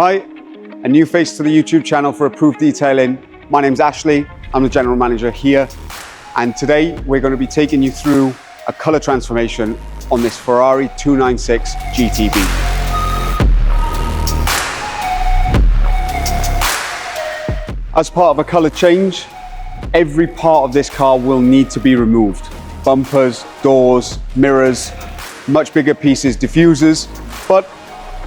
Hi, a new face to the YouTube channel for Approved Detailing. My name's Ashley, I'm the General Manager here, and today we're going to be taking you through a colour transformation on this Ferrari 296 GTB. As part of a colour change, every part of this car will need to be removed. Bumpers, doors, mirrors, much bigger pieces, diffusers, but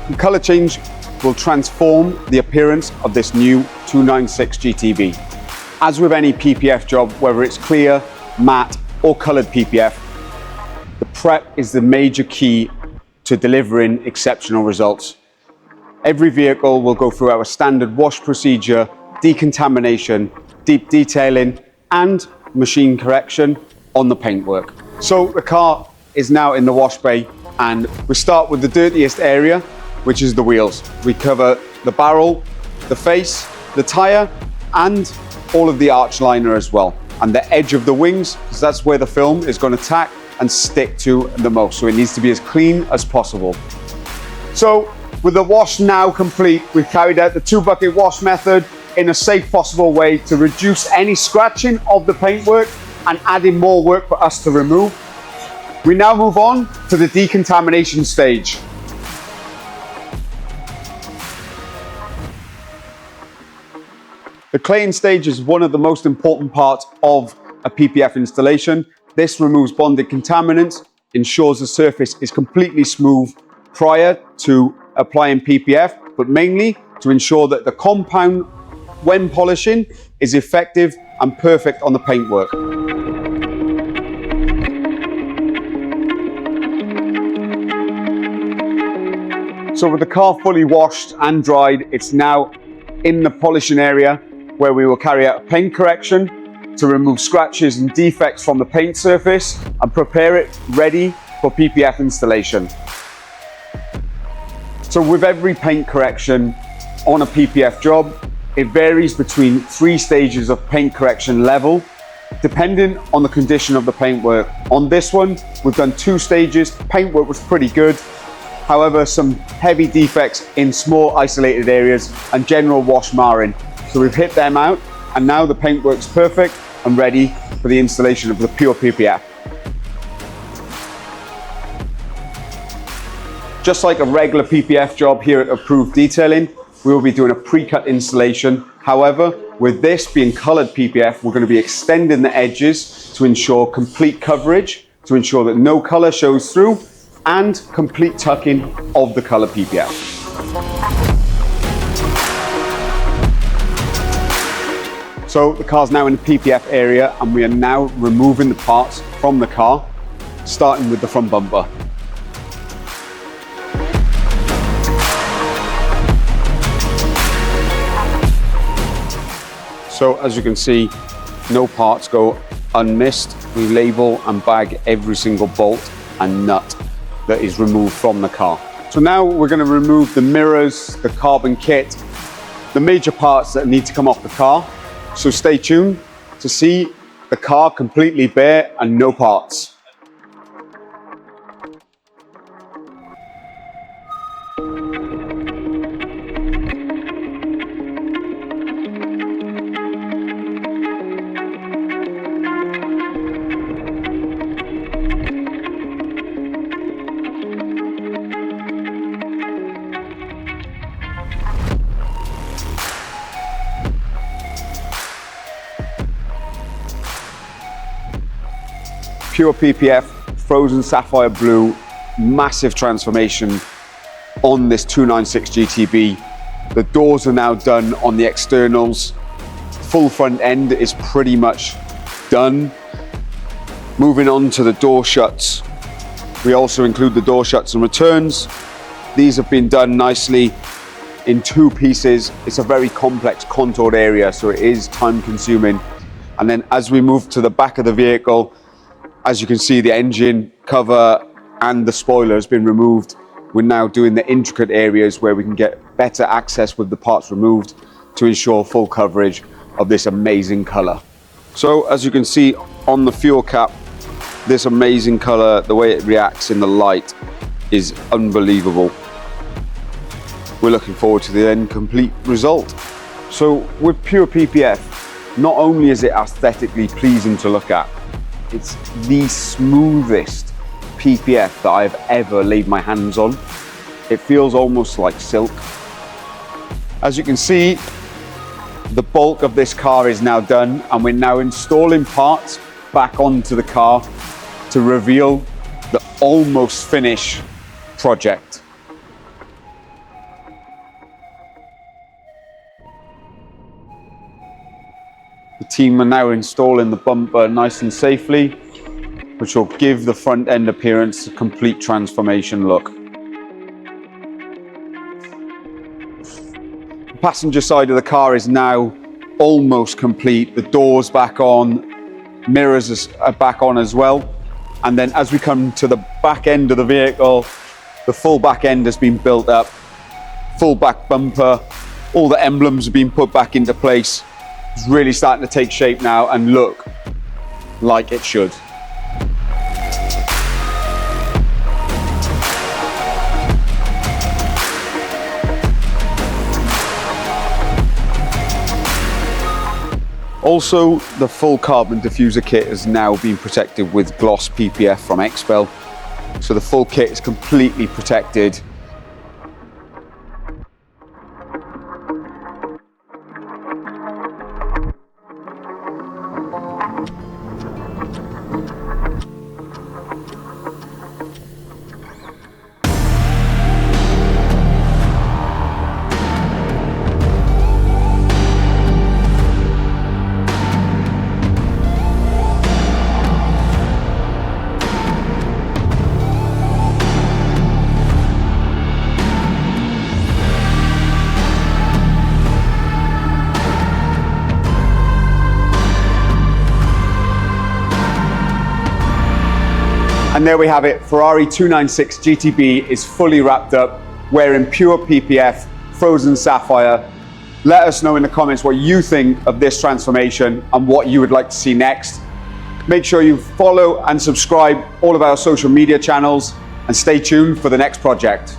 the colour change will transform the appearance of this new 296 GTB. As with any PPF job, whether it's clear, matte or coloured PPF, the prep is the major key to delivering exceptional results. Every vehicle will go through our standard wash procedure, decontamination, deep detailing and machine correction on the paintwork. So the car is now in the wash bay, and we start with the dirtiest area, which is the wheels. We cover the barrel, the face, the tyre, and all of the arch liner as well. And the edge of the wings, because that's where the film is going to tack and stick to the most. So it needs to be as clean as possible. So with the wash now complete, we've carried out the 2-bucket wash method in a safe possible way to reduce any scratching of the paintwork and adding more work for us to remove. We now move on to the decontamination stage. The claying stage is one of the most important parts of a PPF installation. This removes bonded contaminants, ensures the surface is completely smooth prior to applying PPF, but mainly to ensure that the compound, when polishing, is effective and perfect on the paintwork. So with the car fully washed and dried, it's now in the polishing area, where we will carry out a paint correction to remove scratches and defects from the paint surface and prepare it ready for PPF installation. So with every paint correction on a PPF job, it varies between 3 stages of paint correction level, depending on the condition of the paintwork. On this one, we've done 2 stages. Paintwork was pretty good. However, some heavy defects in small isolated areas and general wash marring. So we've hit them out, and now the paintwork's perfect and ready for the installation of the PURE PPF. Just like a regular PPF job here at Approved Detailing, we will be doing a pre-cut installation. However, with this being coloured PPF, we're going to be extending the edges to ensure complete coverage, to ensure that no colour shows through, and complete tucking of the colour PPF. So the car's now in the PPF area, and we are now removing the parts from the car, starting with the front bumper. So as you can see, no parts go unmissed. We label and bag every single bolt and nut that is removed from the car. So now we're going to remove the mirrors, the carbon kit, the major parts that need to come off the car. So stay tuned to see the car completely bare and no parts. PURE PPF, Frozen Sapphire Blue, massive transformation on this 296 GTB. The doors are now done on the externals. Full front end is pretty much done. Moving on to the door shuts. We also include the door shuts and returns. These have been done nicely in 2 pieces. It's a very complex contoured area, so it is time consuming. And then as we move to the back of the vehicle, as you can see, the engine cover and the spoiler has been removed. We're now doing the intricate areas where we can get better access with the parts removed to ensure full coverage of this amazing colour. So as you can see on the fuel cap, this amazing colour, the way it reacts in the light is unbelievable. we're looking forward to the end complete result. So with PURE PPF, not only is it aesthetically pleasing to look at, it's the smoothest PPF that I've ever laid my hands on. It feels almost like silk. As you can see, the bulk of this car is now done, and we're now installing parts back onto the car to reveal the almost finished project. The team are now installing the bumper nice and safely, which will give the front end appearance a complete transformation look. The passenger side of the car is now almost complete. The doors back on, mirrors are back on as well. And then as we come to the back end of the vehicle, the full back end has been built up, full back bumper, all the emblems have been put back into place. It's really starting to take shape now and look like it should. Also, the full carbon diffuser kit has now been protected with gloss PPF from Expel. So the full kit is completely protected. And there we have it, Ferrari 296 GTB is fully wrapped up, wearing PURE PPF, Frozen Sapphire. Let us know in the comments what you think of this transformation and what you would like to see next. Make sure you follow and subscribe all of our social media channels and stay tuned for the next project.